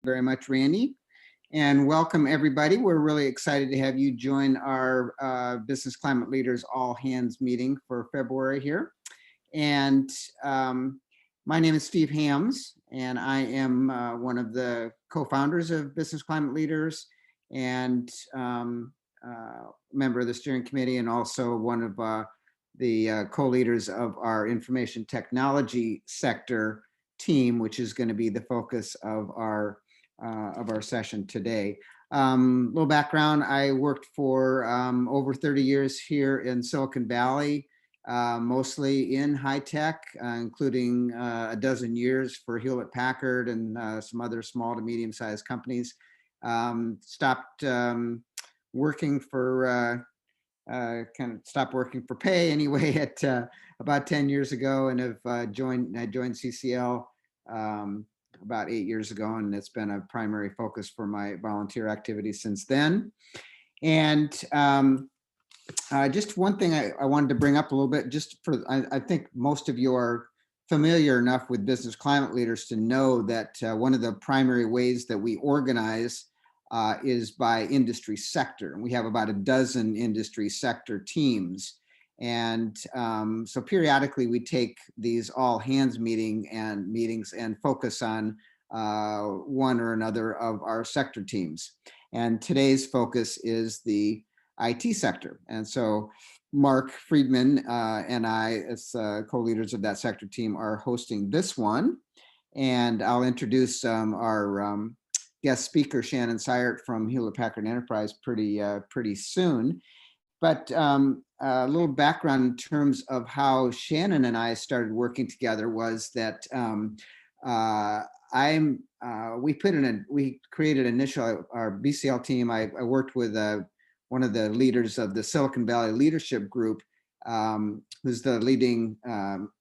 Very much, Randy, and welcome everybody. We're really excited to have you join our Business Climate Leaders All Hands meeting for February here. And my name is Steve Hams, and I am one of the co-founders of Business Climate Leaders and member of the steering committee, and also one of the co-leaders of our information technology sector team, which is going to be the focus of our session today. Little background, I worked for over 30 years here in Silicon Valley, mostly in high tech, including a dozen years for Hewlett Packard and some other small to medium sized companies. Stopped working for stopped working for pay anyway at about 10 years ago, and have joined CCL about 8 years ago, and it's been a primary focus for my volunteer activities since then. And just one thing I wanted to bring up a little bit, just for, I think most of you are familiar enough with Business Climate Leaders to know that one of the primary ways that we organize is by industry sector. And we have about a dozen industry sector teams. And so periodically we take these all hands meetings and focus on one or another of our sector teams. And today's focus is the IT sector. And so Mark Friedman and I, as co-leaders of that sector team, are hosting this one. And I'll introduce our guest speaker, Shannon Siart from Hewlett Packard Enterprise pretty soon. But a little background in terms of how Shannon and I started working together was that we created initial our BCL team. I worked with one of the leaders of the Silicon Valley Leadership Group, who's the leading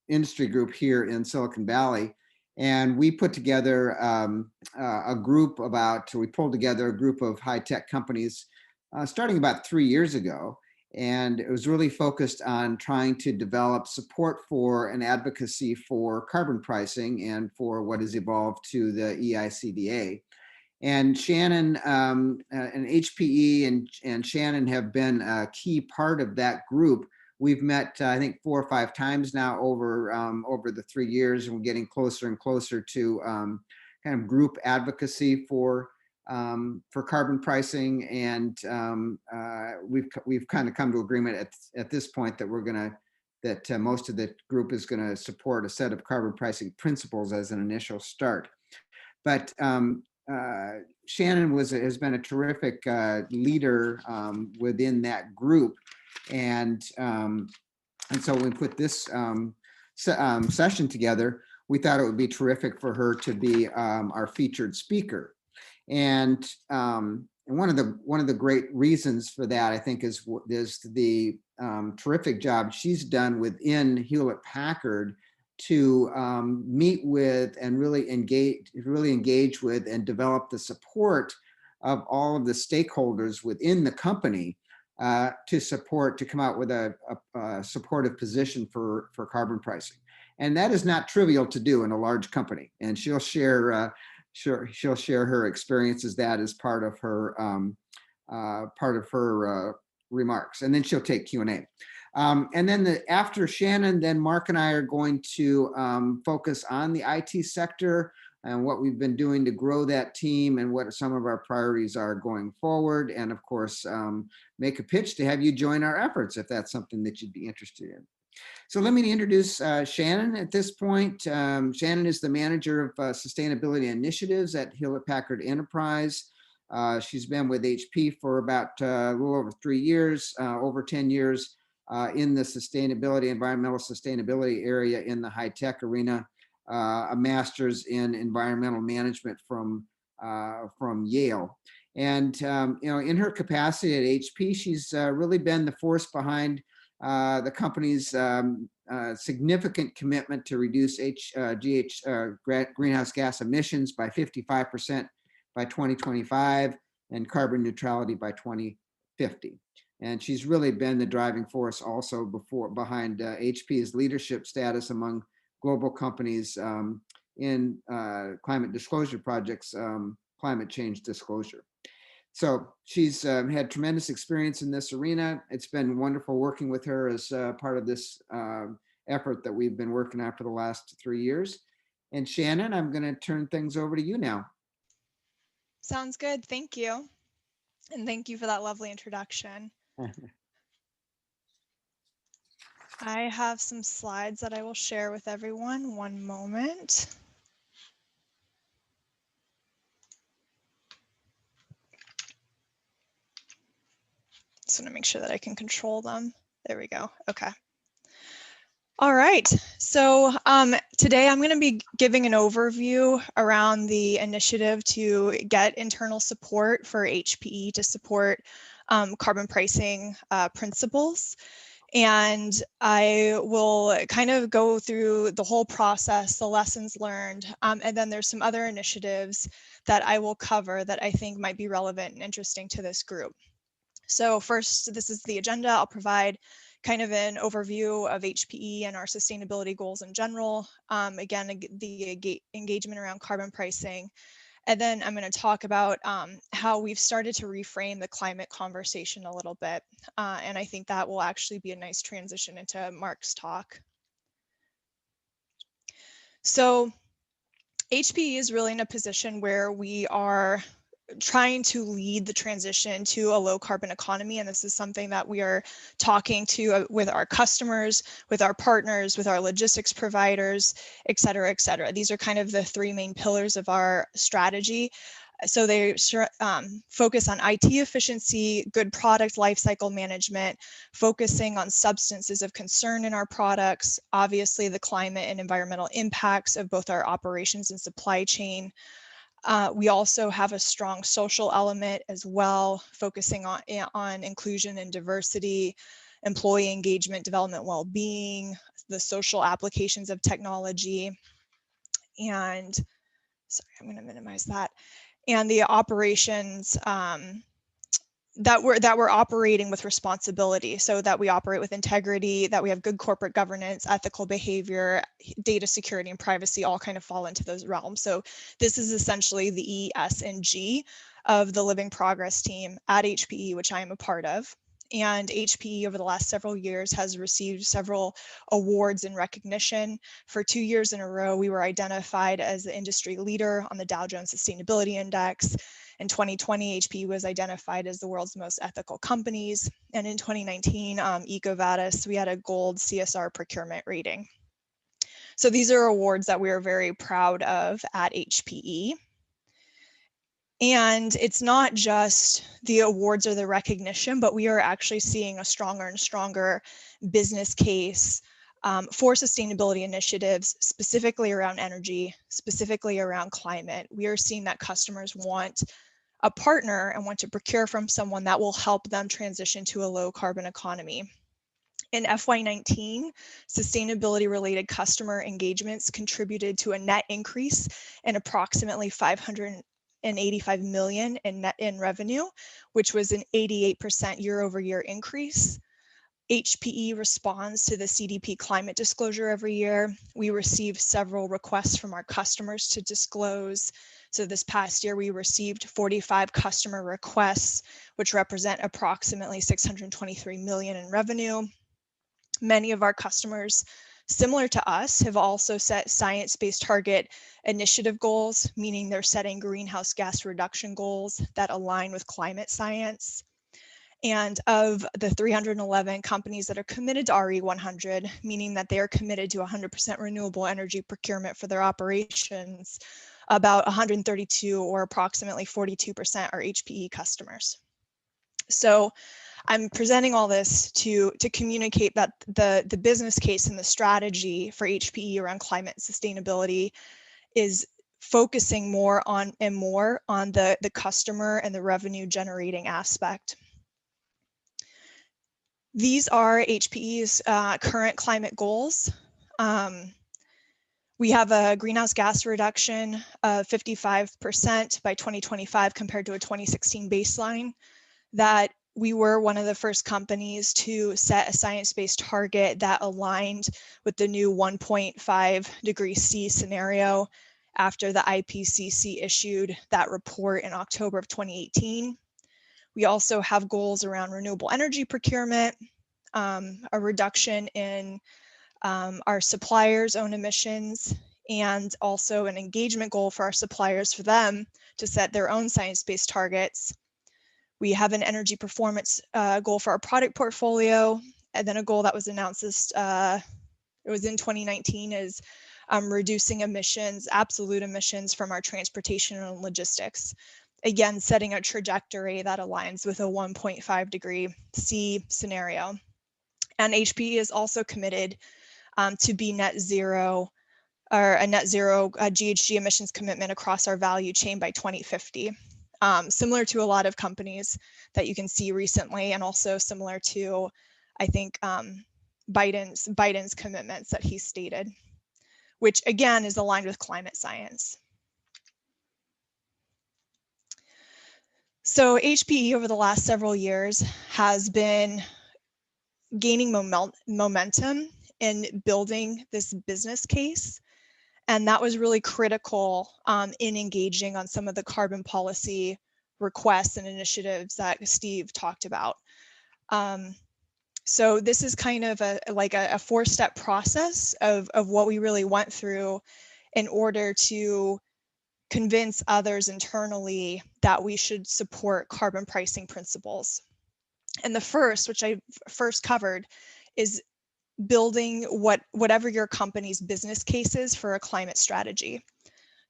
industry group here in Silicon Valley. And we put together we pulled together a group of high-tech companies starting about 3 years ago. And it was really focused on trying to develop support for and advocacy for carbon pricing and for what has evolved to the EICDA. And Shannon and HPE and Shannon have been a key part of that group. We've met, I think, 4 or 5 times now over the 3 years, and we're getting closer and closer to kind of group advocacy for carbon pricing, and we've kind of come to agreement at this point that most of the group is going to support a set of carbon pricing principles as an initial start. But Shannon has been a terrific leader within that group, and so when we put this session together, we thought it would be terrific for her to be our featured speaker. And one of the great reasons for that, I think, is the terrific job she's done within Hewlett Packard to meet with and really engage with and develop the support of all of the stakeholders within the company to come out with a supportive position for carbon pricing. And that is not trivial to do in a large company. And she'll share her experiences that as part of her remarks, and then she'll take Q&A. And then after Shannon, then Mark and I are going to focus on the IT sector and what we've been doing to grow that team and what some of our priorities are going forward. And of course, make a pitch to have you join our efforts if that's something that you'd be interested in. So let me introduce Shannon at this point. Shannon is the manager of sustainability initiatives at Hewlett Packard Enterprise. She's been with HP for about a little over 3 years, over 10 years in the environmental sustainability area in the high tech arena, a master's in environmental management from Yale. And in her capacity at HP, she's really been the force behind the company's significant commitment to reduce greenhouse gas emissions by 55% by 2025 and carbon neutrality by 2050. And she's really been the driving force also behind HP's leadership status among global companies in climate disclosure projects climate change disclosure. So she's had tremendous experience in this arena. It's been wonderful working with her as part of this effort that we've been working on for the last 3 years. And Shannon, I'm going to turn things over to you now. Sounds good. Thank you. And thank you for that lovely introduction. I have some slides that I will share with everyone. One moment. Just want to make sure that I can control them. There we go. Okay. All right, so today I'm going to be giving an overview around the initiative to get internal support for HPE to support carbon pricing principles. And I will kind of go through the whole process, the lessons learned, and then there's some other initiatives that I will cover that I think might be relevant and interesting to this group. So first, this is the agenda. I'll provide kind of an overview of HPE and our sustainability goals in general. Again, the engagement around carbon pricing. And then I'm going to talk about how we've started to reframe the climate conversation a little bit. And I think that will actually be a nice transition into Mark's talk. So HPE is really in a position where we are trying to lead the transition to a low carbon economy. And this is something that we are talking to with our customers, with our partners, with our logistics providers, et cetera, et cetera. These are kind of the three main pillars of our strategy. So they focus on IT efficiency, good product lifecycle management, focusing on substances of concern in our products, obviously the climate and environmental impacts of both our operations and supply chain. We also have a strong social element as well, focusing on inclusion and diversity, employee engagement, development, well-being, the social applications of technology, and sorry, I'm going to minimize that, and the operations that we're operating with responsibility, so that we operate with integrity, that we have good corporate governance, ethical behavior, data security and privacy all kind of fall into those realms. So this is essentially the E, S, and G of the Living Progress team at HPE, which I am a part of. And HPE over the last several years has received several awards and recognition. For 2 years in a row, we were identified as the industry leader on the Dow Jones Sustainability Index. In 2020, HPE was identified as the world's most ethical companies. And in 2019, EcoVadis, we had a gold CSR procurement rating. So these are awards that we are very proud of at HPE. And it's not just the awards or the recognition, but we are actually seeing a stronger and stronger business case for sustainability initiatives, specifically around energy, specifically around climate. We are seeing that customers want a partner and want to procure from someone that will help them transition to a low carbon economy. In FY19, sustainability related customer engagements contributed to a net increase in approximately 585 million in revenue, which was an 88% year-over-year increase. HPE responds to the CDP climate disclosure every year. We receive several requests from our customers to disclose. So this past year, we received 45 customer requests, which represent approximately 623 million in revenue. Many of our customers, similar to us, have also set science-based target initiative goals, meaning they're setting greenhouse gas reduction goals that align with climate science. And of the 311 companies that are committed to RE100, meaning that they are committed to 100% renewable energy procurement for their operations, about 132 or approximately 42% are HPE customers. So I'm presenting all this to communicate that the business case and the strategy for HPE around climate sustainability is focusing more on the customer and the revenue generating aspect. These are HPE's current climate goals. We have a greenhouse gas reduction of 55% by 2025 compared to a 2016 baseline. That we were one of the first companies to set a science-based target that aligned with the new 1.5 degrees C scenario after the IPCC issued that report in October of 2018. We also have goals around renewable energy procurement, a reduction in our suppliers' own emissions, and also an engagement goal for our suppliers for them to set their own science-based targets. We have an energy performance goal for our product portfolio, and then a goal that was announced this, it was in 2019, is reducing emissions, absolute emissions from our transportation and logistics. Again, setting a trajectory that aligns with a 1.5 degree C scenario. And HPE is also committed to be net zero, or a net zero GHG emissions commitment across our value chain by 2050. Similar to a lot of companies that you can see recently, and also similar to, I think, Biden's commitments that he stated, which again is aligned with climate science. So HPE over the last several years has been gaining momentum in building this business case. And that was really critical in engaging on some of the carbon policy requests and initiatives that Steve talked about. So this is kind of like a four-step process of what we really went through in order to convince others internally that we should support carbon pricing principles. And the first, which I first covered, is building whatever your company's business case is for a climate strategy.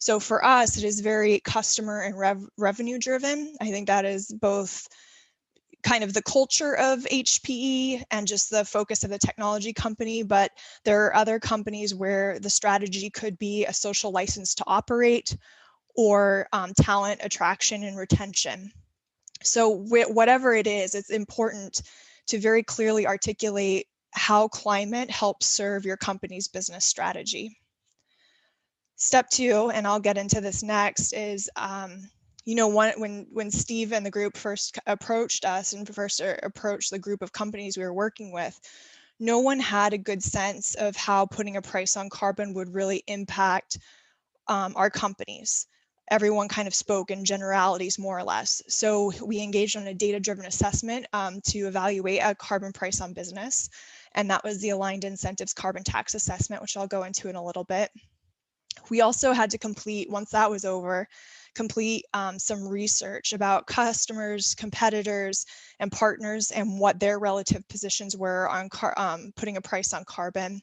So for us, it is very customer and revenue driven. I think that is both kind of the culture of HPE and just the focus of the technology company, but there are other companies where the strategy could be a social license to operate, or talent attraction and retention. So whatever it is, it's important to very clearly articulate how climate helps serve your company's business strategy. Step two, and I'll get into this next, is when Steve and the group first approached us and first approached the group of companies we were working with, no one had a good sense of how putting a price on carbon would really impact our companies. Everyone kind of spoke in generalities, more or less. So we engaged on a data-driven assessment to evaluate a carbon price on business. And that was the Aligned Incentives Carbon Tax Assessment, which I'll go into in a little bit. We also had to complete, once that was over, some research about customers, competitors, and partners, and what their relative positions were on putting a price on carbon,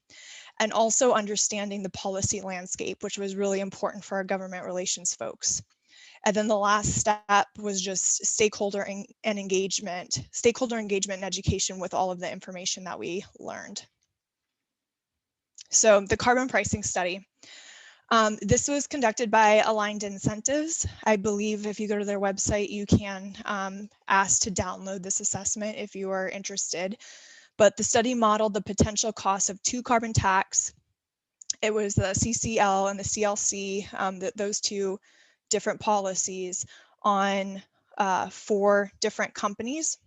and also understanding the policy landscape, which was really important for our government relations folks. And then the last step was just stakeholder engagement and education with all of the information that we learned. So the carbon pricing study. This was conducted by Aligned Incentives. I believe if you go to their website, you can ask to download this assessment if you are interested. But the study modeled the potential costs of two carbon tax. It was the CCL and the CLC, those two different policies on 4 different companies,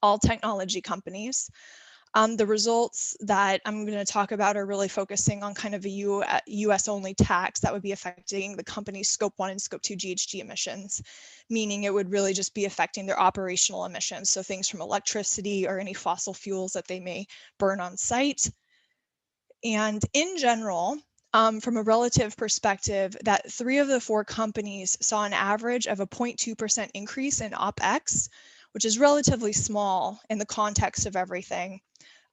all technology companies. The results that I'm going to talk about are really focusing on kind of a US only tax that would be affecting the company's scope 1 and scope 2 GHG emissions, meaning it would really just be affecting their operational emissions. So things from electricity or any fossil fuels that they may burn on site. And in general, from a relative perspective, that 3 of the 4 companies saw an average of a 0.2% increase in OpEx, which is relatively small in the context of everything.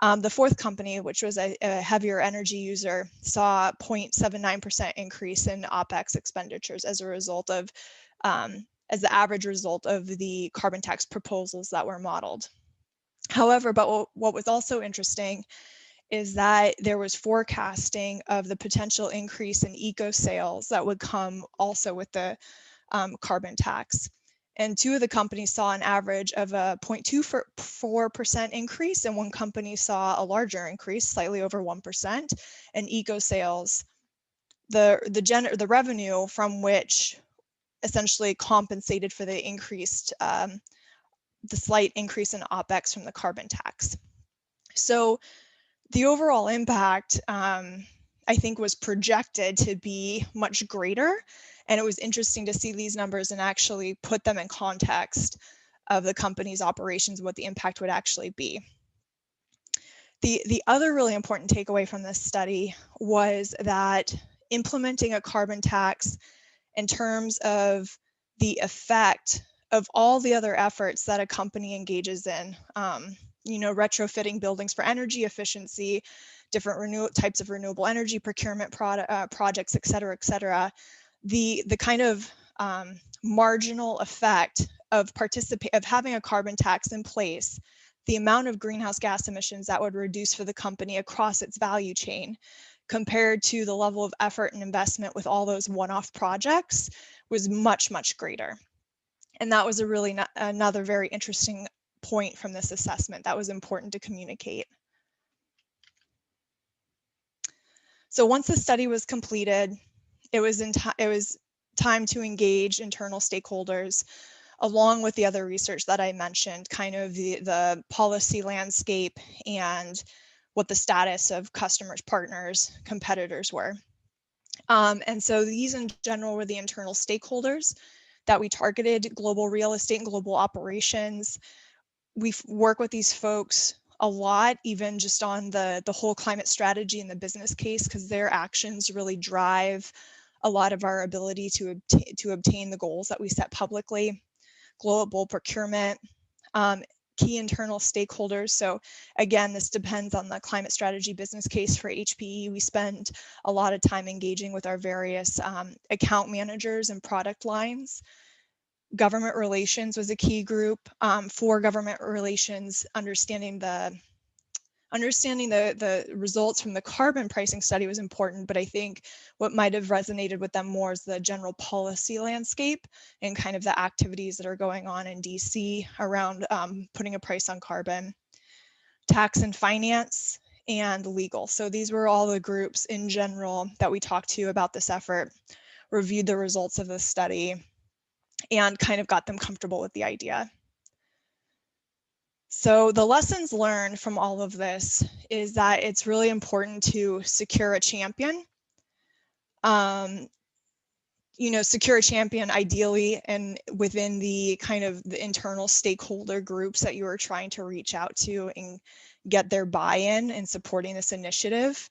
The 4th company, which was a heavier energy user, saw a 0.79% increase in OpEx expenditures as a result of, as the average result of the carbon tax proposals that were modeled. However, but what was also interesting is that there was forecasting of the potential increase in eco sales that would come also with the carbon tax. And 2 of the companies saw an average of a 0.24% increase, and 1 company saw a larger increase, slightly over 1%. And eco sales, the revenue from which essentially compensated for the increased, the slight increase in OpEx from the carbon tax. So the overall impact I think was projected to be much greater. And it was interesting to see these numbers and actually put them in context of the company's operations, what the impact would actually be. The other really important takeaway from this study was that implementing a carbon tax in terms of the effect of all the other efforts that a company engages in, retrofitting buildings for energy efficiency, different types of renewable energy procurement projects, et cetera, the kind of marginal effect of having a carbon tax in place, the amount of greenhouse gas emissions that would reduce for the company across its value chain compared to the level of effort and investment with all those one-off projects was much, much greater. And that was another very interesting point from this assessment that was important to communicate. So once the study was completed, it was time to engage internal stakeholders along with the other research that I mentioned, kind of the policy landscape and what the status of customers, partners, competitors were. And so these in general were the internal stakeholders that we targeted: global real estate and global operations. We work with these folks a lot, even just on the whole climate strategy and the business case, because their actions really drive a lot of our ability to obtain the goals that we set publicly. Global procurement, key internal stakeholders. So again, this depends on the climate strategy business case for HPE. We spend a lot of time engaging with our various account managers and product lines. Government relations was a key group. For government relations, understanding the results from the carbon pricing study was important, but I think what might have resonated with them more is the general policy landscape and kind of the activities that are going on in DC around putting a price on carbon. Tax and finance and legal. So these were all the groups in general that we talked to about this effort, reviewed the results of the study, and kind of got them comfortable with the idea. So the lessons learned from all of this is that it's really important to secure a champion. Secure a champion ideally and within the kind of the internal stakeholder groups that you are trying to reach out to and get their buy-in in supporting this initiative.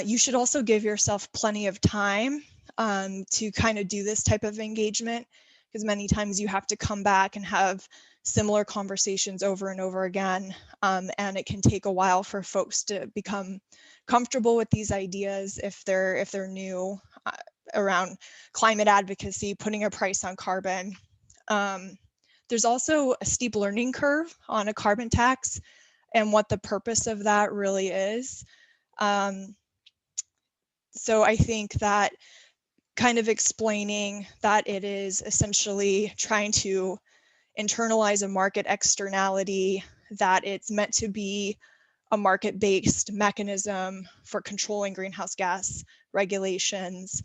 You should also give yourself plenty of time to kind of do this type of engagement, because many times you have to come back and have similar conversations over and over again, and it can take a while for folks to become comfortable with these ideas if they're new around climate advocacy, putting a price on carbon. There's also a steep learning curve on a carbon tax and what the purpose of that really is. So I think that kind of explaining that it is essentially trying to internalize a market externality, that it's meant to be a market-based mechanism for controlling greenhouse gas regulations.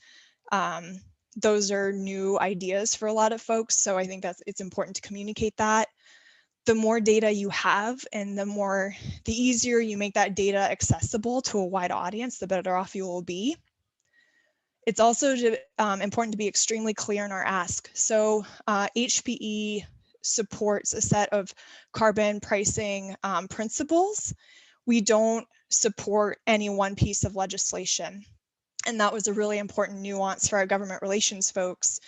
Those are new ideas for a lot of folks, so I think it's important to communicate that. The more data you have and the easier you make that data accessible to a wide audience, the better off you will be. It's also important to be extremely clear in our ask. So HPE supports a set of carbon pricing principles. We don't support any one piece of legislation. And that was a really important nuance for our government relations folks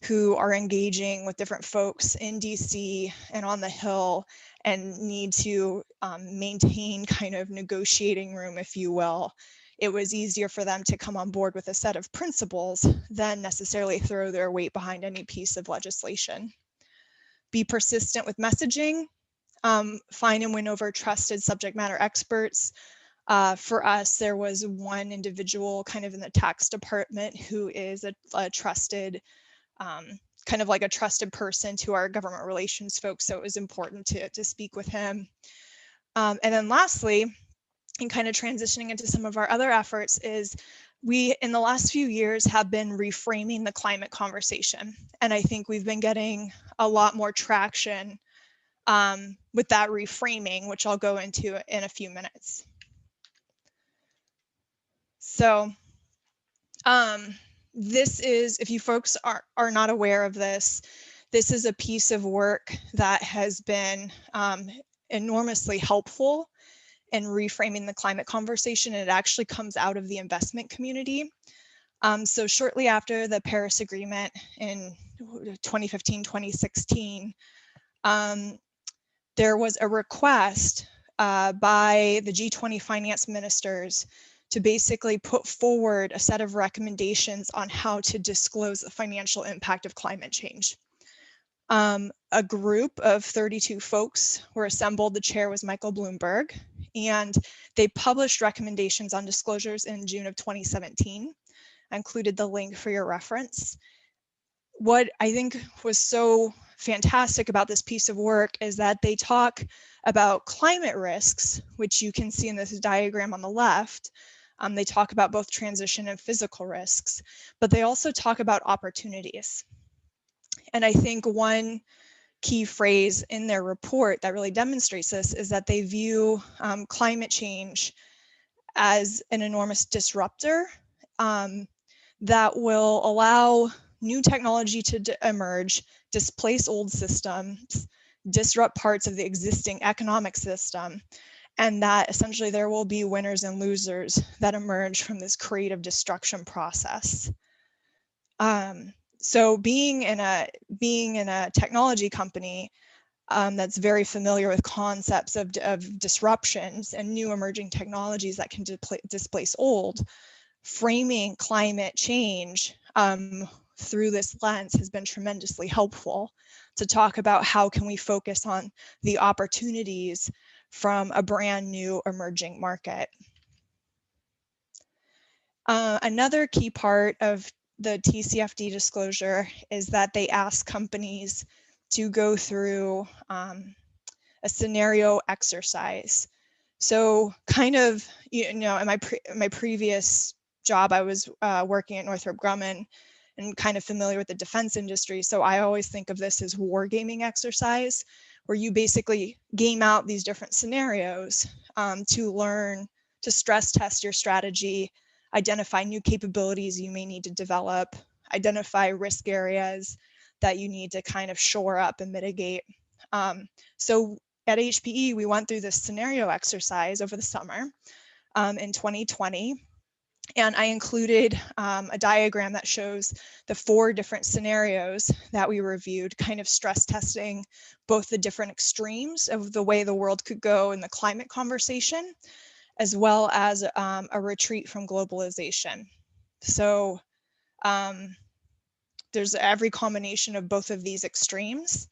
who are engaging with different folks in DC and on the Hill and need to maintain kind of negotiating room, if you will. It was easier for them to come on board with a set of principles than necessarily throw their weight behind any piece of legislation. Be persistent with messaging, find and win over trusted subject matter experts. For us, there was one individual kind of in the tax department who is a trusted, kind of like a trusted person to our government relations folks. So it was important to speak with him. And then lastly, and kind of transitioning into some of our other efforts, is we, in the last few years, have been reframing the climate conversation. And I think we've been getting a lot more traction with that reframing, which I'll go into in a few minutes. So this is, if you folks are not aware of this, this is a piece of work that has been enormously helpful in reframing the climate conversation. And it actually comes out of the investment community. So shortly after the Paris Agreement in 2015, 2016, there was a request by the G20 finance ministers to basically put forward a set of recommendations on how to disclose the financial impact of climate change. A group of 32 folks were assembled. The chair was Michael Bloomberg, and they published recommendations on disclosures in June of 2017. I included the link for your reference. What I think was so fantastic about this piece of work is that they talk about climate risks, which you can see in this diagram on the left. They talk about both transition and physical risks, but they also talk about opportunities. And I think one key phrase in their report that really demonstrates this is that they view climate change as an enormous disruptor that will allow new technology to emerge, displace old systems, disrupt parts of the existing economic system, and that essentially there will be winners and losers that emerge from this creative destruction process. So being in a technology company that's very familiar with concepts of disruptions and new emerging technologies that can displace old, framing climate change through this lens has been tremendously helpful to talk about how can we focus on the opportunities from a brand new emerging market. Another key part of the TCFD disclosure is that they ask companies to go through a scenario exercise. So kind of, in my previous job, I was working at Northrop Grumman and kind of familiar with the defense industry. So I always think of this as wargaming exercise, where you basically game out these different scenarios to learn, to stress test your strategy, identify new capabilities you may need to develop, identify risk areas that you need to kind of shore up and mitigate. So at HPE, we went through this scenario exercise over the summer in 2020. And I included a diagram that shows the 4 different scenarios that we reviewed, kind of stress testing both the different extremes of the way the world could go in the climate conversation, as well as a retreat from globalization. So there's every combination of both of these extremes.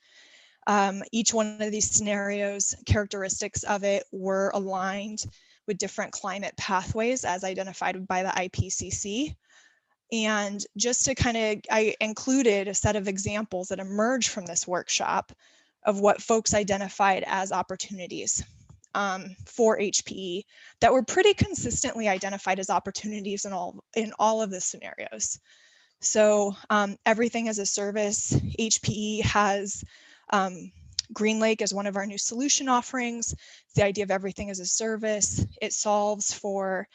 Each one of these scenarios, characteristics of it were aligned with different climate pathways as identified by the IPCC. And just to I included a set of examples that emerged from this workshop of what folks identified as opportunities for HPE that were pretty consistently identified as opportunities in all of the scenarios. So everything as a service, HPE has GreenLake as one of our new solution offerings. It's the idea of everything as a service. It solves for,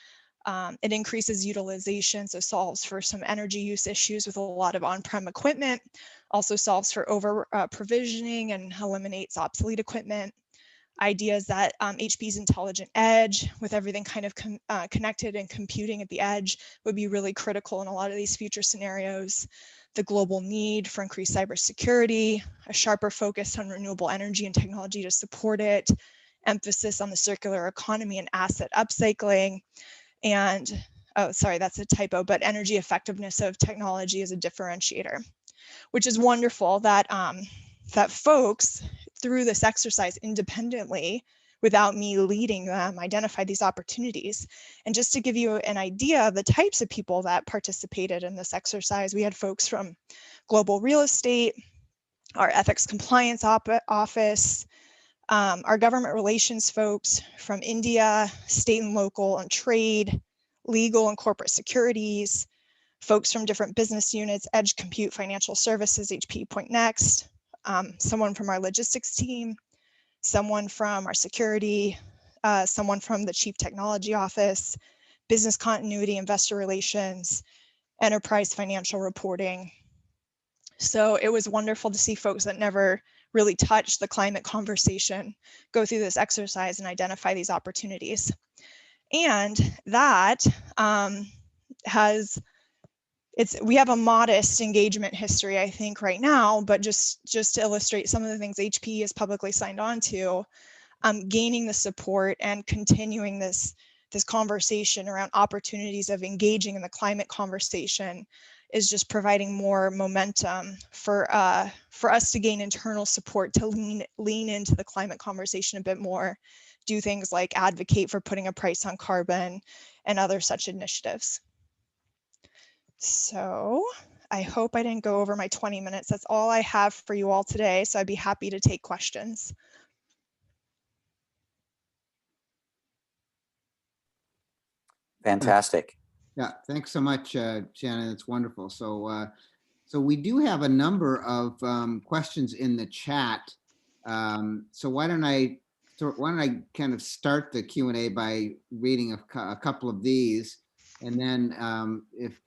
it increases utilization, so solves for some energy use issues with a lot of on-prem equipment, also solves for over provisioning and eliminates obsolete equipment. Ideas that HPE's intelligent edge with everything kind of connected and computing at the edge would be really critical in a lot of these future scenarios. The global need for increased cybersecurity, a sharper focus on renewable energy and technology to support it, emphasis on the circular economy and asset upcycling, and, oh, sorry, that's a typo, but energy effectiveness of technology as a differentiator, which is wonderful that, that folks through this exercise independently, without me leading them, identify these opportunities. And just to give you an idea of the types of people that participated in this exercise, we had folks from global real estate, our ethics compliance office, our government relations folks from India, state and local and trade, legal and corporate securities, folks from different business units, edge compute, financial services, HPE Point Next, someone from our logistics team, someone from our security, someone from the chief technology office, business continuity, investor relations, enterprise financial reporting. So it was wonderful to see folks that never really touched the climate conversation go through this exercise and identify these opportunities. And that we have a modest engagement history, I think, right now, but just to illustrate some of the things HPE has publicly signed on to, gaining the support and continuing this conversation around opportunities of engaging in the climate conversation is just providing more momentum for us to gain internal support to lean into the climate conversation a bit more, do things like advocate for putting a price on carbon and other such initiatives. So I hope I didn't go over my 20 minutes. That's all I have for you all today. So I'd be happy to take questions. Fantastic. Yeah, thanks so much, Shannon. It's wonderful. So, so we do have a number of questions in the chat. So why don't I kind of start the Q&A by reading a couple of these, and then if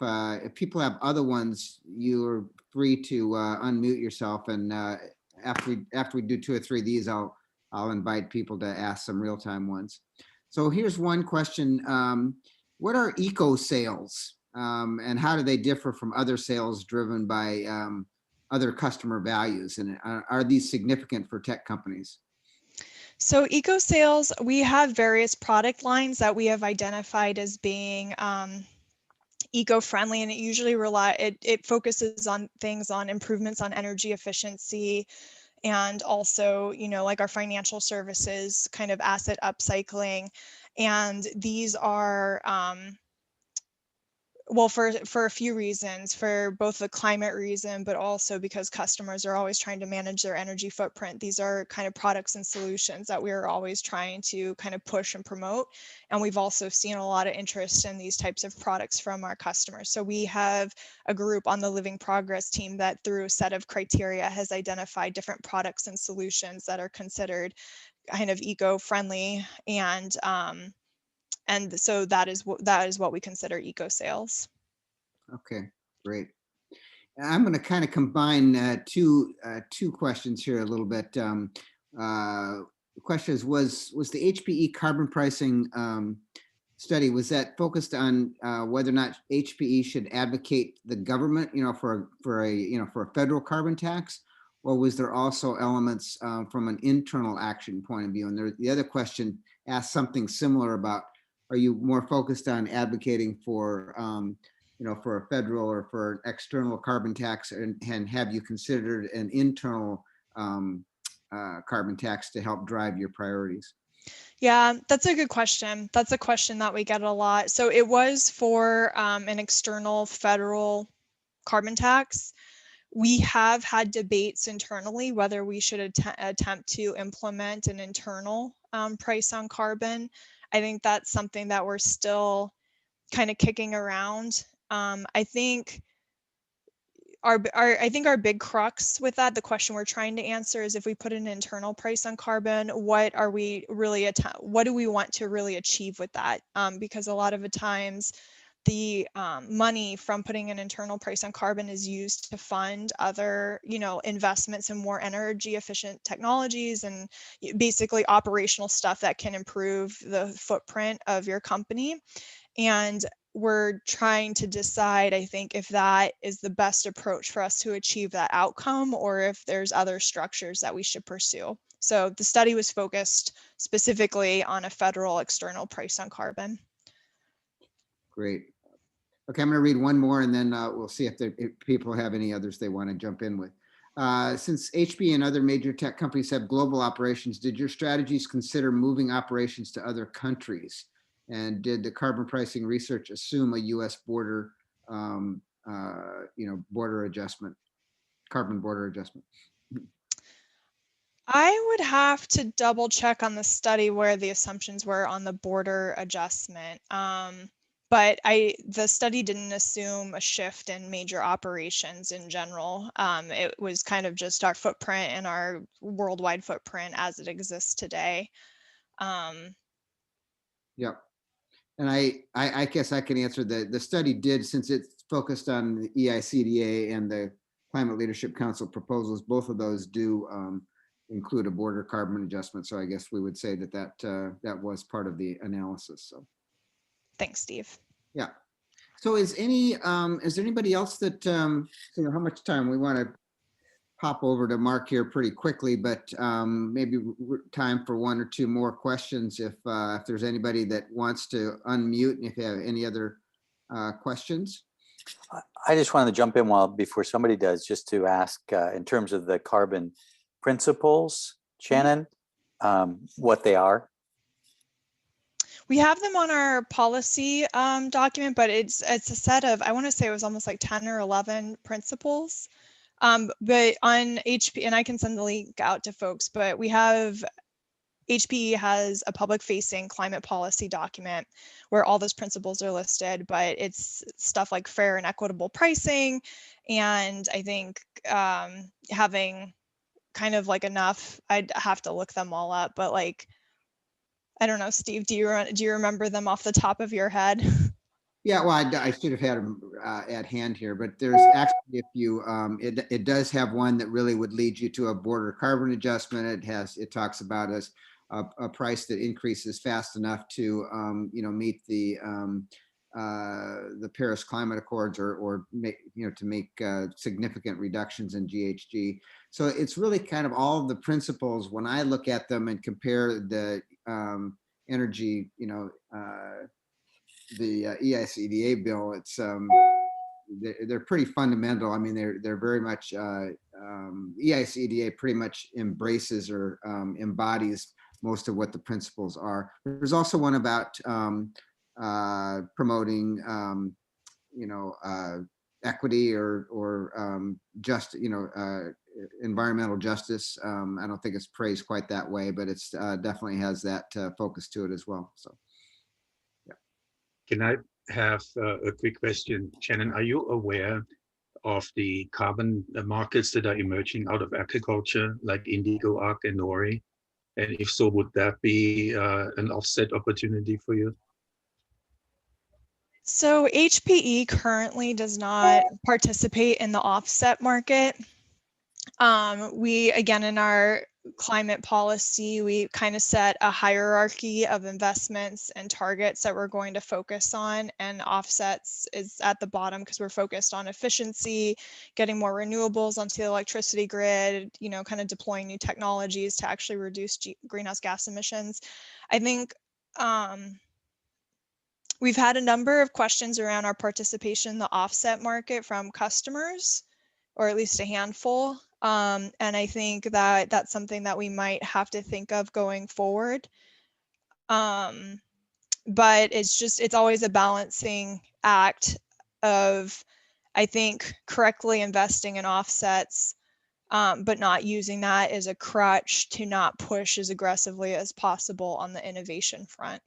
people have other ones, you're free to unmute yourself. And after we do 2 or 3 of these, I'll invite people to ask some real-time ones. So here's one question. What are eco sales and how do they differ from other sales driven by other customer values? And are these significant for tech companies? So eco sales, we have various product lines that we have identified as being eco-friendly, and it usually it focuses on things on improvements on energy efficiency, and also, you know, like our financial services, kind of asset upcycling. And these are, well, for a few reasons, for both the climate reason, but also because customers are always trying to manage their energy footprint. These are kind of products and solutions that we're always trying to kind of push and promote. And we've also seen a lot of interest in these types of products from our customers. So we have a group on the Living Progress team that, through a set of criteria, has identified different products and solutions that are considered kind of eco-friendly, and so that is what we consider eco sales. Okay, great. I'm going to kind of combine two questions here a little bit. The question is, was the HPE carbon pricing study, was that focused on whether or not HPE should advocate the government, you know, for a federal carbon tax, or was there also elements from an internal action point of view? And the other question asked something similar about, are you more focused on advocating for, you know, for a federal or for an external carbon tax, and have you considered an internal carbon tax to help drive your priorities? Yeah, that's a good question. That's a question that we get a lot. So it was for an external federal carbon tax. We have had debates internally whether we should attempt to implement an internal price on carbon. I think that's something that we're still kind of kicking around. I think our big crux with that, the question we're trying to answer, is if we put an internal price on carbon, what do we want to really achieve with that? Because a lot of the times, the money from putting an internal price on carbon is used to fund other, you know, investments in more energy efficient technologies and basically operational stuff that can improve the footprint of your company. And we're trying to decide, I think, if that is the best approach for us to achieve that outcome, or if there's other structures that we should pursue. So the study was focused specifically on a federal external price on carbon. Great. Okay, I'm going to read one more, and then we'll see if people have any others they want to jump in with. Since HPE and other major tech companies have global operations, did your strategies consider moving operations to other countries? And did the carbon pricing research assume a U.S. border, border adjustment, carbon border adjustment? I would have to double check on the study where the assumptions were on the border adjustment. But the study didn't assume a shift in major operations in general. It was kind of just our footprint and our worldwide footprint as it exists today. Yep. And I guess I can answer the study did, since it's focused on the EICDA and the Climate Leadership Council proposals, both of those do include a border carbon adjustment. So I guess we would say that that was part of the analysis. So Thanks, Steve. yeah. So is there anybody else that, how much time we want to pop over to Mark here pretty quickly, but maybe time for one or two more questions if there's anybody that wants to unmute and if you have any other questions. I just wanted to jump in before somebody does, just to ask in terms of the carbon principles, Shannon, what they are. We have them on our policy document, but it's a set of, I want to say it was almost like 10 or 11 principles. But on HPE, and I can send the link out to folks, but we have, HPE has a public facing climate policy document where all those principles are listed, but it's stuff like fair and equitable pricing. And I think having kind of like enough, I'd have to look them all up, but like, I don't know, Steve, do you remember them off the top of your head? Yeah, well, I should have had them at hand here, but there's actually, if you, it does have one that really would lead you to a border carbon adjustment. It talks about a price that increases fast enough to, meet the Paris Climate Accords or make, to make significant reductions in GHG. So it's really kind of all of the principles when I look at them and compare the energy, the EICDA bill, it's they're pretty fundamental. I mean, they're very much EICDA pretty much embraces or embodies most of what the principles are. There's also one about promoting equity or just environmental justice. I don't think it's praised quite that way, but it's definitely has that focus to it as well. So. Can I have a quick question? Shannon, are you aware of the carbon markets that are emerging out of agriculture, like indigo, arc, and nori? And if so, would that be an offset opportunity for you? So HPE currently does not participate in the offset market. We, again, in our climate policy, we kind of set a hierarchy of investments and targets that we're going to focus on, and offsets is at the bottom because we're focused on efficiency, getting more renewables onto the electricity grid, kind of deploying new technologies to actually reduce greenhouse gas emissions. I think we've had a number of questions around our participation in the offset market from customers, or at least a handful. And I think that that's something that we might have to think of going forward. But it's always a balancing act of, I think, correctly investing in offsets, but not using that as a crutch to not push as aggressively as possible on the innovation front.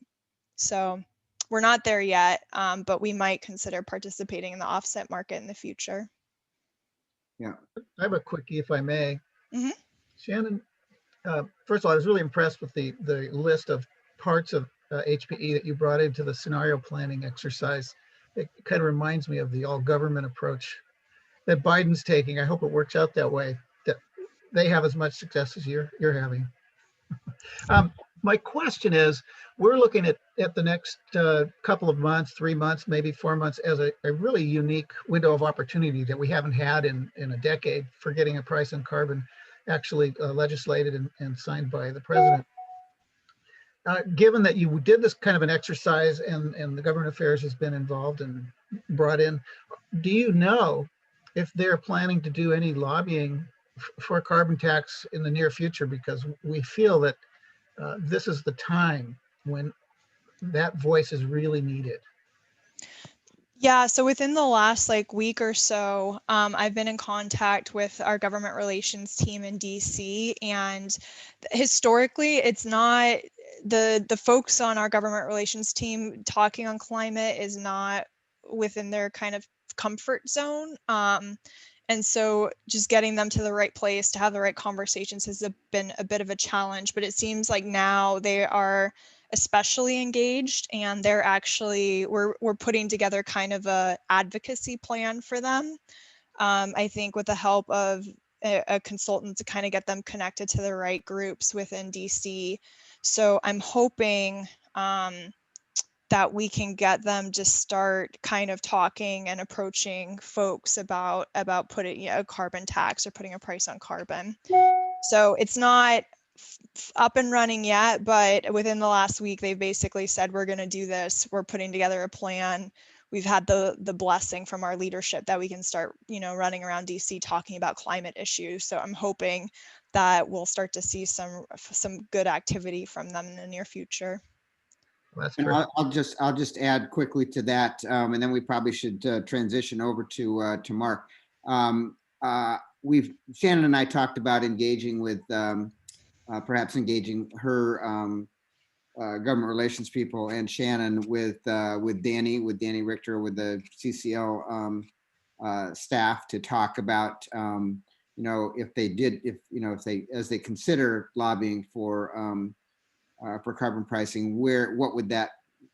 So we're not there yet, but we might consider participating in the offset market in the future. Yeah, I have a quickie, if I may. Mm-hmm. Shannon, first of all, I was really impressed with the list of parts of HPE that you brought into the scenario planning exercise. It kind of reminds me of the all government approach that Biden's taking. I hope it works out that way, that they have as much success as you're having. My question is, we're looking at the next couple of months, 3 months, maybe 4 months as a really unique window of opportunity that we haven't had in a decade for getting a price on carbon actually legislated and signed by the president. Given that you did this kind of an exercise and the government affairs has been involved and brought in, do you know if they're planning to do any lobbying for a carbon tax in the near future? Because we feel that this is the time when that voice is really needed. Yeah, so within the last week or so, I've been in contact with our government relations team in DC, and historically, it's not the folks on our government relations team talking on climate is not within their kind of comfort zone. And so just getting them to the right place to have the right conversations has been a bit of a challenge, but it seems like now they are especially engaged, and they're actually, we're putting together kind of a advocacy plan for them. I think with the help of a consultant to kind of get them connected to the right groups within DC. So I'm hoping that we can get them to start kind of talking and approaching folks about putting a carbon tax or putting a price on carbon. So it's not up and running yet, but within the last week, they basically said, we're going to do this. We're putting together a plan. We've had the blessing from our leadership that we can start, running around DC talking about climate issues. So I'm hoping that we'll start to see some good activity from them in the near future. That's And terrific. I'll just add quickly to that, and then we probably should transition over to Mark. Shannon and I talked about engaging with perhaps engaging her government relations people and Shannon with Danny Richter with the CCL staff to talk about if they as they consider lobbying for carbon pricing, what would that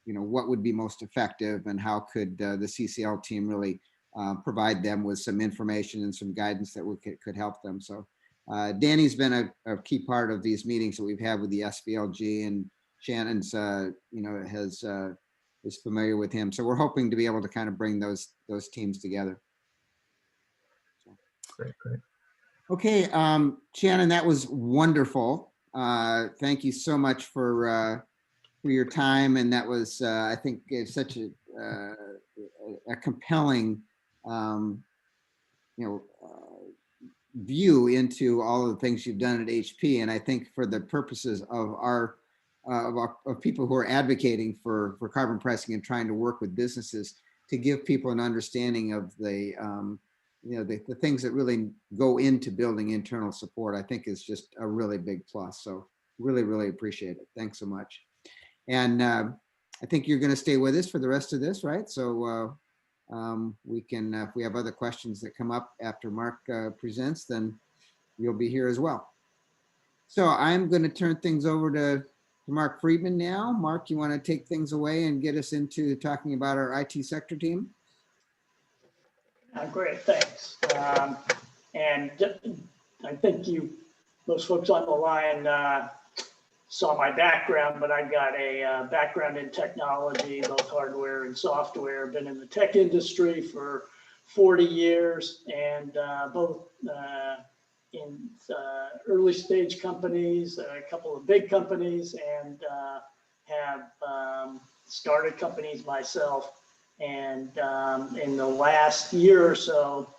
what would be most effective, and how could the CCL team really provide them with some information and some guidance that could help them. So Danny's been a key part of these meetings that we've had with the SVLG, and Shannon's is familiar with him. So we're hoping to be able to kind of bring those teams together. Great, great. Okay, Shannon, that was wonderful. Thank you so much for your time, and that was I think such a compelling view into all of the things you've done at HP. And I think for the purposes of of people who are advocating for carbon pricing and trying to work with businesses to give people an understanding of the the things that really go into building internal support, I think is just a really big plus. So really, really appreciate it. Thanks so much. And I think you're going to stay with us for the rest of this, right? So we can, if we have other questions that come up after Mark presents, then you'll be here as well. So I'm going to turn things over to Mark Friedman now. Mark, you want to take things away and get us into talking about our IT sector team? Great, thanks. And I think most folks on the line saw my background, but I've got a background in technology, both hardware and software. Been in the tech industry for 40 years, and both in early stage companies, a couple of big companies, and have started companies myself. And in the last year or so,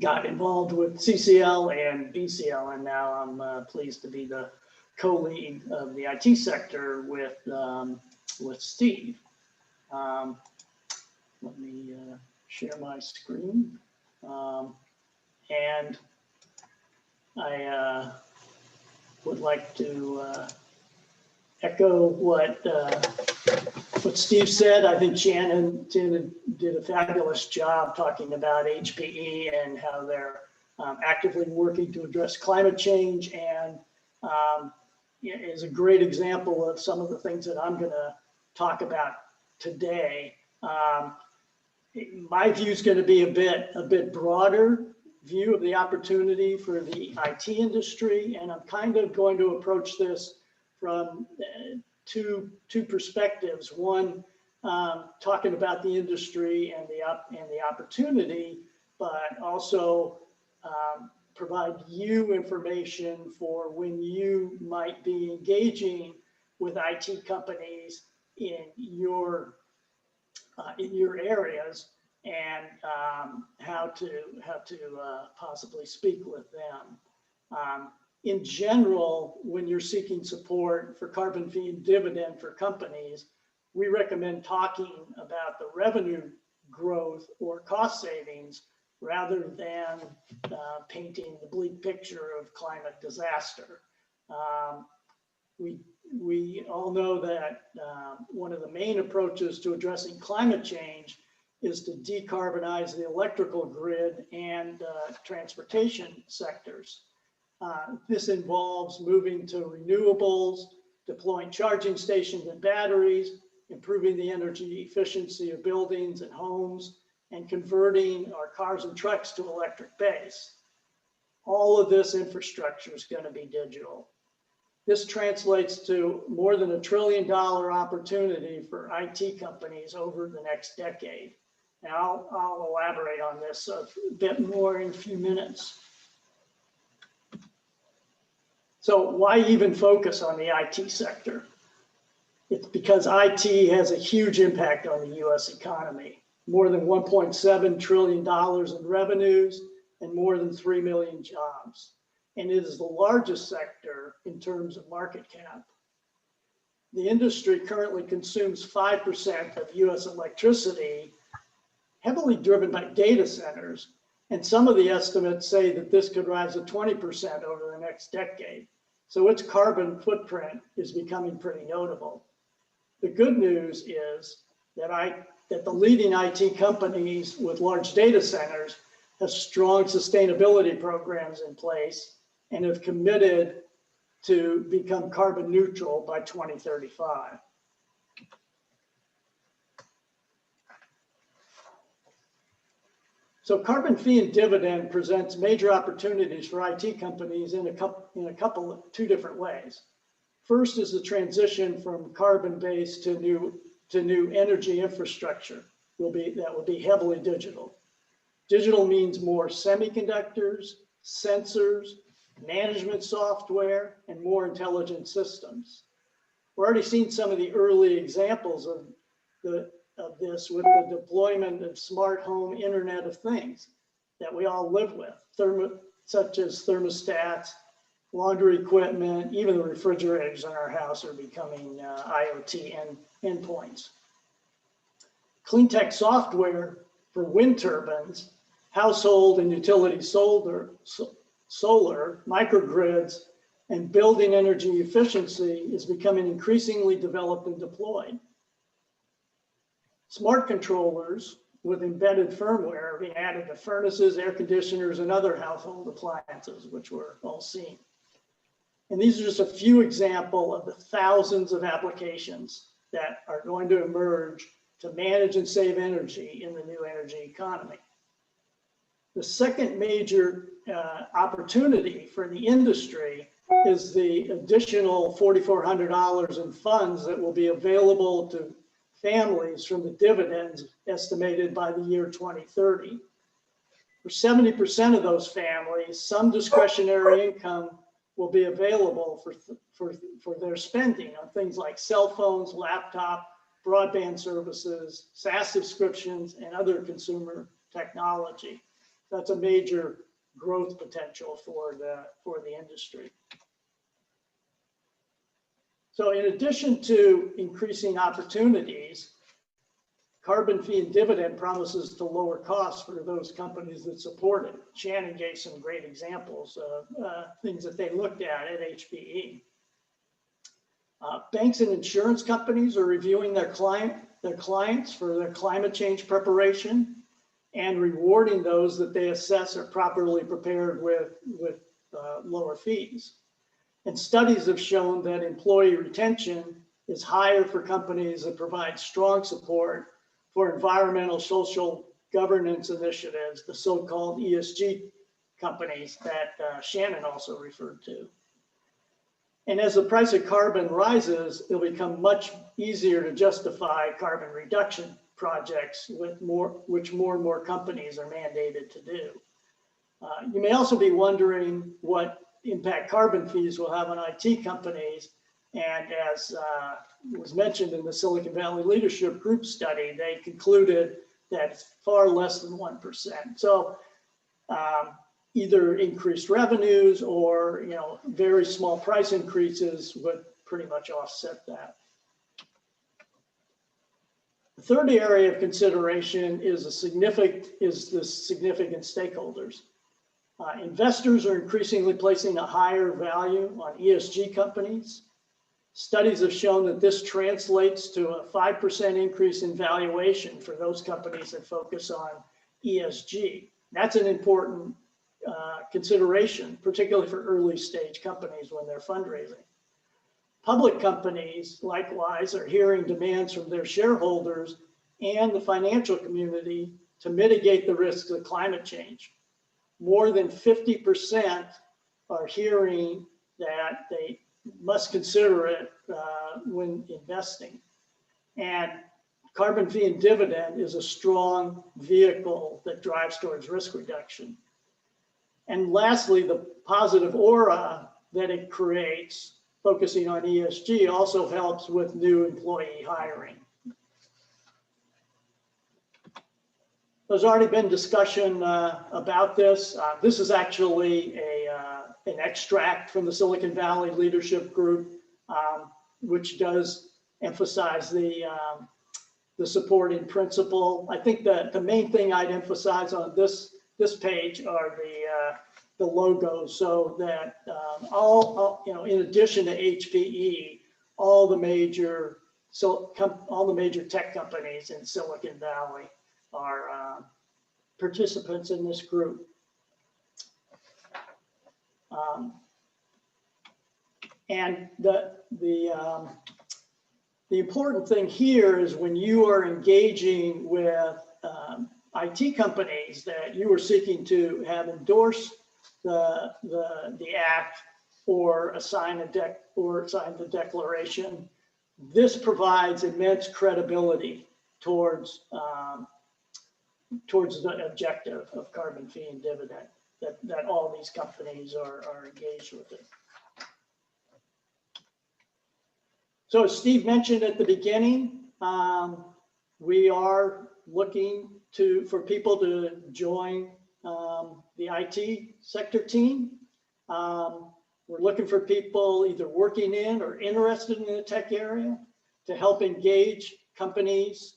got involved with CCL and BCL, and now I'm pleased to be the co-lead of the IT sector with Steve. Let me share my screen, and I would like to echo what Steve said. I think Shannon did a fabulous job talking about HPE and how they're actively working to address climate change, and is a great example of some of the things that I'm going to talk about today. My view is going to be a bit broader view of the opportunity for the IT industry, and I'm kind of going to approach this from two perspectives. One, talking about the industry and the opportunity, but also provide you information for when you might be engaging with IT companies in your areas, and how to possibly speak with them. In general, when you're seeking support for carbon fee and dividend for companies, we recommend talking about the revenue growth or cost savings rather than painting the bleak picture of climate disaster. We all know that one of the main approaches to addressing climate change is to decarbonize the electrical grid and transportation sectors. This involves moving to renewables deploying charging stations and batteries, improving the energy efficiency of buildings and homes, and converting our cars and trucks to electric base. All of this infrastructure is going to be digital. This translates to more than $1 trillion opportunity for IT companies over the next decade. Now, I'll elaborate on this a bit more in a few minutes. So why even focus on the IT sector? It's because IT has a huge impact on the US economy. More than $1.7 trillion in revenues and more than 3 million jobs. And it is the largest sector in terms of market cap. The industry currently consumes 5% of US electricity, heavily driven by data centers. And some of the estimates say that this could rise to 20% over the next decade. So its carbon footprint is becoming pretty notable. The good news is that the leading IT companies with large data centers have strong sustainability programs in place and have committed to become carbon neutral by 2035. So carbon fee and dividend presents major opportunities for IT companies in two different ways. First is the transition from carbon-based to new energy infrastructure that will be heavily digital. Digital means more semiconductors, sensors, management software, and more intelligent systems. We're already seeing some of the early examples of this with the deployment of smart home Internet of Things that we all live with, such as thermostats, laundry equipment, even the refrigerators in our house are becoming IoT endpoints. Clean tech software for wind turbines, household and utility solar, microgrids, and building energy efficiency is becoming increasingly developed and deployed. Smart controllers with embedded firmware are being added to furnaces, air conditioners, and other household appliances, which we're all seeing. And these are just a few examples of the thousands of applications that are going to emerge to manage and save energy in the new energy economy. The second major opportunity for the industry is the additional $4,400 in funds that will be available to families from the dividends estimated by the year 2030. For 70% of those families, some discretionary income will be available for their spending on things like cell phones, laptop, broadband services, SaaS subscriptions, and other consumer technology. That's a major growth potential for the industry. So in addition to increasing opportunities, carbon fee and dividend promises to lower costs for those companies that support it. Shannon gave some great examples of things that they looked at HPE. Banks and insurance companies are reviewing their clients for their climate change preparation and rewarding those that they assess are properly prepared with lower fees. And studies have shown that employee retention is higher for companies that provide strong support for environmental, social governance initiatives, the so-called ESG companies that Shannon also referred to. And as the price of carbon rises, it'll become much easier to justify carbon reduction projects which more and more companies are mandated to do. You may also be wondering what impact carbon fees will have on IT companies. And as was mentioned in the Silicon Valley Leadership Group study, they concluded that it's far less than 1%. So either increased revenues or very small price increases would pretty much offset that. The third area of consideration is the significant stakeholders. Investors are increasingly placing a higher value on ESG companies. Studies have shown that this translates to a 5% increase in valuation for those companies that focus on ESG. That's an important consideration, particularly for early stage companies when they're fundraising. Public companies, likewise, are hearing demands from their shareholders and the financial community to mitigate the risks of climate change. More than 50% are hearing that they must consider it when investing. And carbon fee and dividend is a strong vehicle that drives towards risk reduction. And lastly, the positive aura that it creates, focusing on ESG, also helps with new employee hiring. There's already been discussion about this. This is actually an extract from the Silicon Valley Leadership Group, which does emphasize the supporting principle. I think that the main thing I'd emphasize on this page are the logos, so that all in addition to HPE, all the major tech companies in Silicon Valley are participants in this group. And the important thing here is when you are engaging with IT companies that you are seeking to have endorse the act or sign the declaration, this provides immense credibility towards the objective of carbon fee and dividend, that all these companies are engaged with it. So as Steve mentioned at the beginning, we are looking for people to join the IT sector team. We're looking for people either working in or interested in the tech area to help engage companies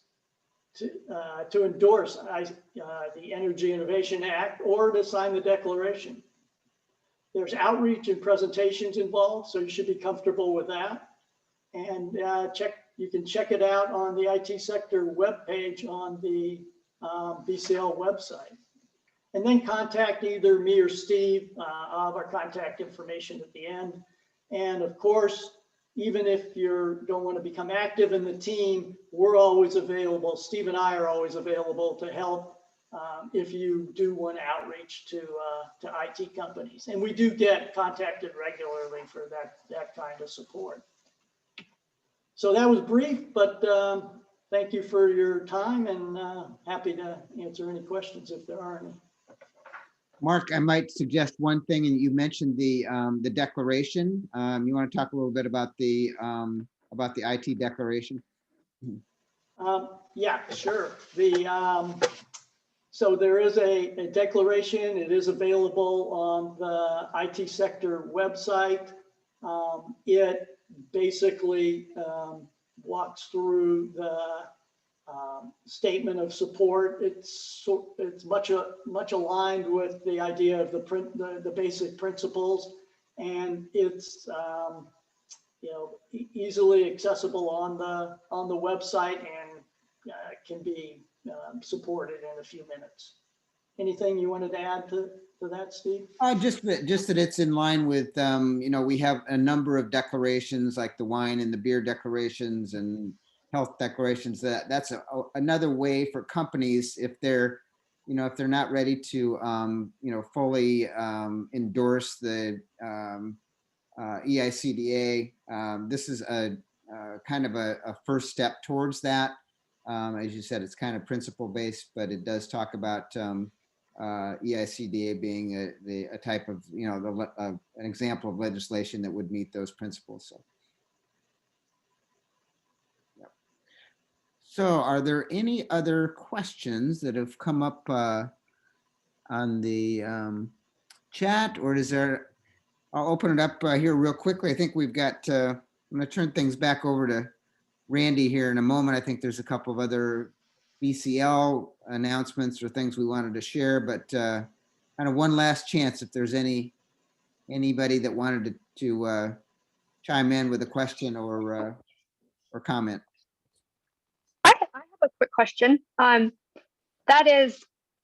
to endorse the Energy Innovation Act or to sign the declaration. There's outreach and presentations involved, so you should be comfortable with that. And you can check it out on the IT sector webpage on the BCL website. And then contact either me or Steve. I'll have our contact information at the end. And of course, even if you don't want to become active in the team, we're always available. Steve and I are always available to help if you do want outreach to IT companies. And we do get contacted regularly for that kind of support. So that was brief, but thank you for your time, and happy to answer any questions if there are any. Mark, I might suggest one thing, and you mentioned the declaration. You want to talk a little bit about the IT declaration? Yeah, sure. So there is a declaration. It is available on the IT sector website. It basically walks through the statement of support. It's much aligned with the idea of the basic principles, and it's easily accessible on the website and can be supported in a few minutes. Anything you wanted to add to that, Steve? Just that it's in line with, we have a number of declarations like the wine and the beer declarations and health declarations. That's another way for companies, if they're not ready to, fully endorse the EICDA. This is a kind of a first step towards that. As you said, it's kind of principle based, but it does talk about EICDA being a type of, an example of legislation that would meet those principles. So, yeah. So are there any other questions that have come up on the chat, or is there? I'll open it up here real quickly. I think we've got, I'm going to turn things back over to Randy here in a moment. I think there's a couple of other BCL announcements or things we wanted to share, but kind of one last chance if there's anybody that wanted to chime in with a question or comment. I have a quick question. That is,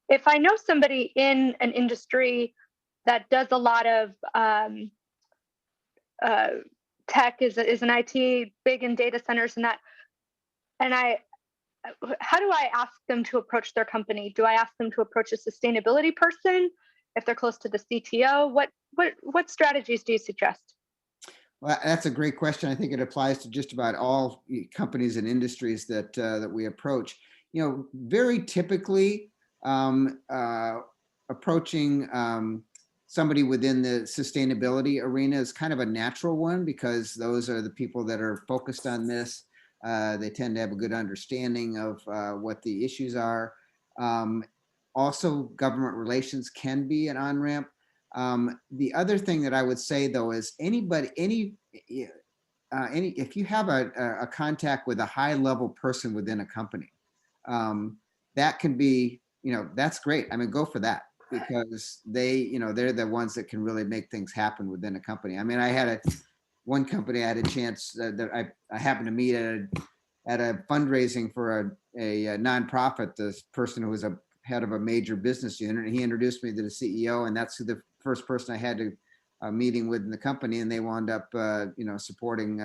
if I know somebody in an industry that does a lot of tech, is an IT big in data centers and that. And how do I ask them to approach their company? Do I ask them to approach a sustainability person if they're close to the CTO? What strategies do you suggest? Well, that's a great question. I think it applies to just about all companies and industries that that we approach. You know, very typically, approaching somebody within the sustainability arena is kind of a natural one, because those are the people that are focused on this. They tend to have a good understanding of what the issues are. Also, government relations can be an on-ramp. The other thing that I would say, though, is if you have a contact with a high-level person within a company, that can be, that's great. I mean, go for that, because they're the ones that can really make things happen within a company. I mean, I had one company I had a chance that I happened to meet at a fundraising for a nonprofit. This person who was a head of a major business unit, and he introduced me to the CEO, and that's who the first person I had a meeting with in the company, and they wound up supporting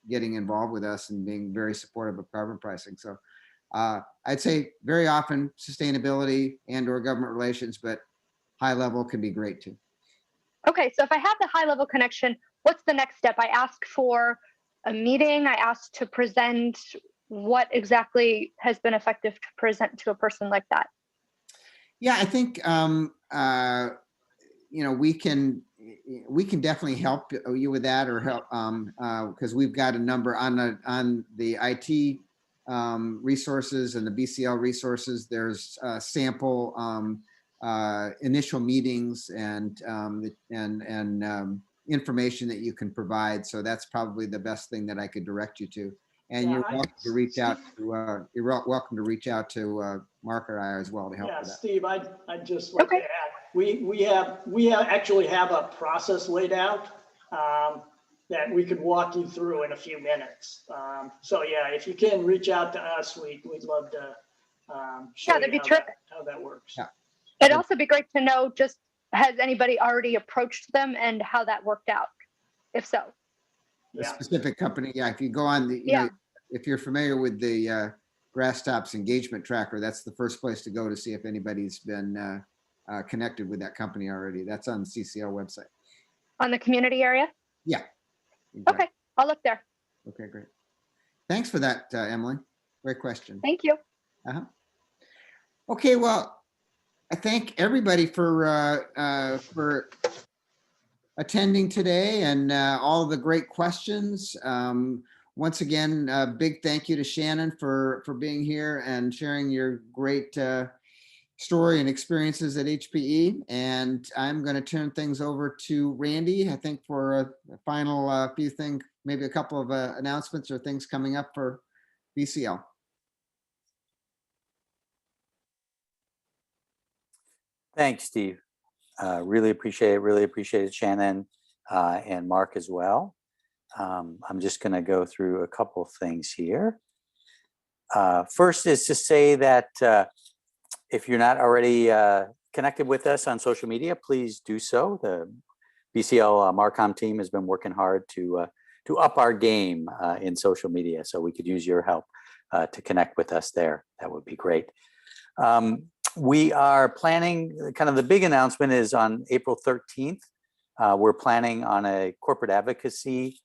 getting involved with us and being very supportive of carbon pricing. So I'd say very often sustainability and/or government relations, but high level can be great too. Okay, so if I have the high level connection, what's the next step? I ask for a meeting. I ask to present. What exactly has been effective to present to a person like that? Yeah, I think we can definitely help you with that, or help because we've got a number on the IT resources and the BCL resources. There's sample initial meetings and information that you can provide. So that's probably the best thing that I could direct you to. And you're welcome to reach out to Mark or I as well to help with that. Steve, I'd just like to add, we actually have a process laid out that we could walk you through in a few minutes. So yeah, if you can reach out to us, we'd love to show you how that works. Yeah. It'd also be great to know, just has anybody already approached them and how that worked out, if so. A specific company, if you go on the, if you're familiar with the Grasstops engagement tracker, that's the first place to go to see if anybody's been connected with that company already. That's on the CCL website. On the community area? Yeah. Exactly. Okay, I'll look there. Okay, great. Thanks for that, Emily. Great question. Thank you. Okay, well, I thank everybody for attending today and all of the great questions. Once again, a big thank you to Shannon for being here and sharing your great story and experiences at HPE. And I'm going to turn things over to Randy, I think, for a final few things, maybe a couple of announcements or things coming up for BCL. Thanks, Steve. Really appreciate it. Really appreciate it, Shannon and Mark as well. I'm just going to go through a couple of things here. First is to say that if you're not already connected with us on social media, please do so. The BCL Marcom team has been working hard to up our game in social media, so we could use your help to connect with us there. That would be great. We are planning, kind of the big announcement is on April 13th. We're planning on a corporate advocacy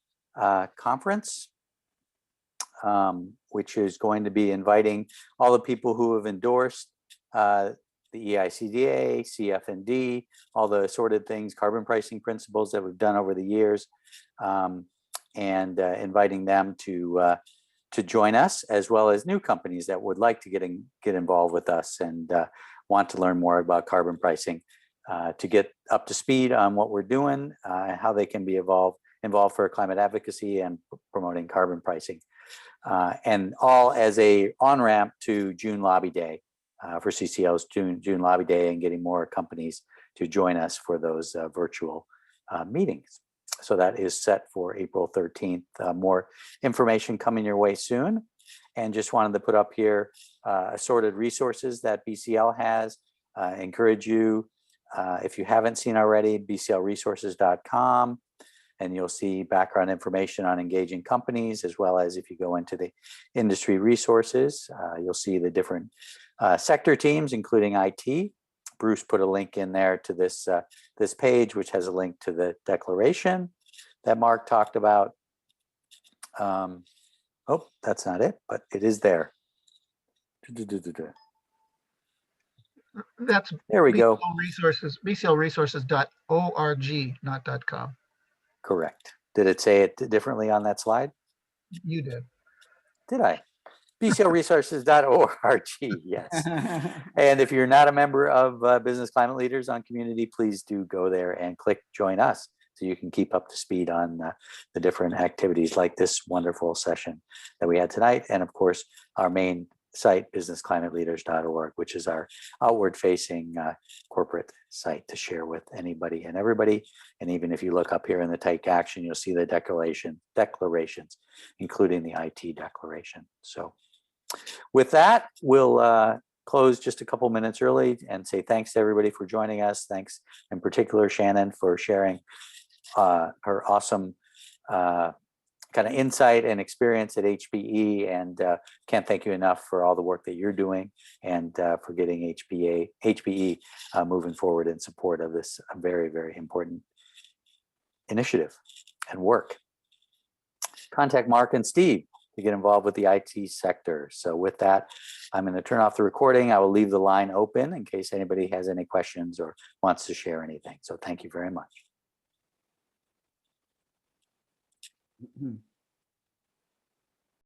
conference, which is going to be inviting all the people who have endorsed the EICDA, CFND, all the assorted things, carbon pricing principles that we've done over the years, and inviting them to join us, as well as new companies that would like to get involved with us and want to learn more about carbon pricing, to get up to speed on what we're doing, how they can be involved for climate advocacy and promoting carbon pricing, and all as a on-ramp to June Lobby Day, for CCL's June Lobby Day, and getting more companies to join us for those virtual meetings. So that is set for April 13th. More information coming your way soon. And just wanted to put up here assorted resources that BCL has. Encourage you, if you haven't seen already, bclresources.com. and you'll see background information on engaging companies, as well as if you go into the industry resources, you'll see the different sector teams, including IT. Bruce put a link in there to this, this page, which has a link to the declaration that Mark talked about. Oh, that's not it, but it is there. That's There we go. bclresources.org, not .com. Correct. Did it say it differently on that slide? You did. Did I? bclresources.org, yes. And if you're not a member of Business Climate Leaders on Community, please do go there and click join us so you can keep up to speed on the different activities like this wonderful session that we had tonight. And of course, our main site, businessclimateleaders.org, which is our outward facing corporate site to share with anybody and everybody. And even if you look up here in the take action, you'll see the declarations, including the IT declaration. So with that, we'll close just a couple minutes early and say thanks to everybody for joining us. Thanks in particular, Shannon, for sharing her awesome kind of insight and experience at HPE, and can't thank you enough for all the work that you're doing and for getting HPE moving forward in support of this very, very important initiative and work. Contact Mark and Steve to get involved with the IT sector. So with that, I'm going to turn off the recording. I will leave the line open in case anybody has any questions or wants to share anything. So thank you very much.